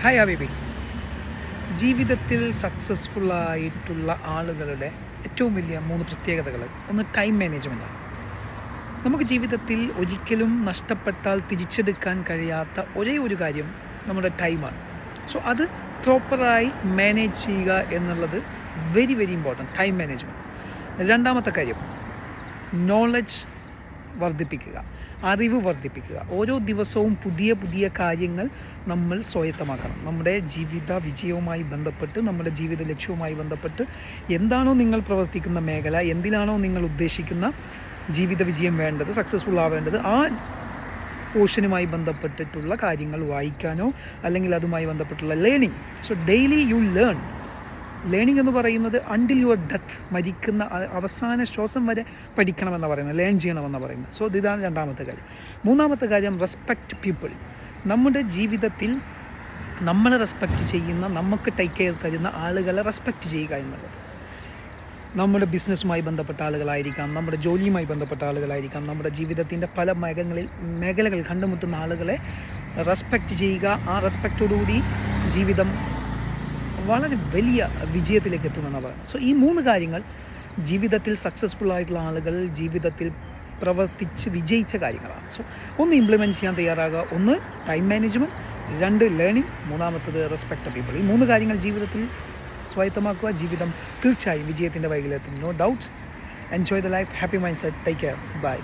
Hi ഹബീബി. ജീവിതത്തിൽ സക്സസ്ഫുള്ളായിട്ടുള്ള ആളുകളുടെ ഏറ്റവും വലിയ 3 പ്രത്യേകതകൾ. ഒന്ന്, ടൈം മാനേജ്മെൻറ്റാണ്. നമുക്ക് ജീവിതത്തിൽ ഒരിക്കലും നഷ്ടപ്പെട്ടാൽ തിരിച്ചെടുക്കാൻ കഴിയാത്ത ഒരേ ഒരു കാര്യം നമ്മുടെ ടൈമാണ്. സോ അത് പ്രോപ്പറായി മാനേജ് ചെയ്യുക എന്നുള്ളത് very very important. Time management. രണ്ടാമത്തെ കാര്യം, നോളജ് വർദ്ധിപ്പിക്കുക, അറിവ് വർദ്ധിപ്പിക്കുക. ഓരോ ദിവസവും പുതിയ പുതിയ കാര്യങ്ങൾ നമ്മൾ സ്വായത്തമാക്കണം. നമ്മുടെ ജീവിത വിജയവുമായി ബന്ധപ്പെട്ട്, നമ്മുടെ ജീവിത ലക്ഷ്യവുമായി ബന്ധപ്പെട്ട് എന്താണോ നിങ്ങൾ പ്രവർത്തിക്കുന്ന മേഖല, എന്തിലാണോ നിങ്ങൾ ഉദ്ദേശിക്കുന്ന ജീവിത വിജയം വേണ്ടത്, സക്സസ്ഫുൾ ആവേണ്ടത്, ആ പോർഷനുമായി ബന്ധപ്പെട്ടിട്ടുള്ള കാര്യങ്ങൾ വായിക്കാനോ അല്ലെങ്കിൽ അതുമായി ബന്ധപ്പെട്ടുള്ള learning. So daily you learn. Learning എന്ന് പറയുന്നത് അണ്ടിൽ യുവർ ഡെത്ത്, മരിക്കുന്ന അവസാന ശ്വാസം വരെ പഠിക്കണമെന്ന് പറയുന്നത്, ലേൺ ചെയ്യണമെന്ന് പറയുന്നത്. സോ ഇതാണ് രണ്ടാമത്തെ കാര്യം. മൂന്നാമത്തെ കാര്യം, റെസ്പെക്റ്റ് പീപ്പിൾ. നമ്മുടെ ജീവിതത്തിൽ നമ്മളെ റെസ്പെക്റ്റ് ചെയ്യുന്ന, നമുക്ക് ടേക്ക് കെയർ തരുന്ന ആളുകളെ റെസ്പെക്റ്റ് ചെയ്യുക എന്നുള്ളത്. നമ്മുടെ ബിസിനസ്സുമായി ബന്ധപ്പെട്ട ആളുകളായിരിക്കാം, നമ്മുടെ ജോലിയുമായി ബന്ധപ്പെട്ട ആളുകളായിരിക്കാം, നമ്മുടെ ജീവിതത്തിൻ്റെ പല മേഖലകൾ കണ്ടുമുട്ടുന്ന ആളുകളെ റെസ്പെക്റ്റ് ചെയ്യുക. ആ റെസ്പെക്റ്റോടുകൂടി ജീവിതം വളരെ വലിയ വിജയത്തിലേക്ക് എത്തുമെന്ന് പറയുന്നത്. സോ ഈ 3 കാര്യങ്ങൾ ജീവിതത്തിൽ സക്സസ്ഫുൾ ആയിട്ടുള്ള ആളുകൾ ജീവിതത്തിൽ പ്രവർത്തിച്ച് വിജയിച്ച കാര്യങ്ങളാണ്. സോ ഒന്ന് ഇംപ്ലിമെൻറ്റ് ചെയ്യാൻ തയ്യാറാകുക. ഒന്ന്, ടൈം മാനേജ്മെൻറ്റ്. 2, ലേണിംഗ്. മൂന്നാമത്തത്, റെസ്പെക്ട് പീപ്പിൾ. ഈ 3 കാര്യങ്ങൾ ജീവിതത്തിൽ സ്വായത്തമാക്കുക. ജീവിതം തീർച്ചയായും വിജയത്തിൻ്റെ വഴിയിലെത്തും. No doubts. Enjoy the life. Happy mind set. Take care. By.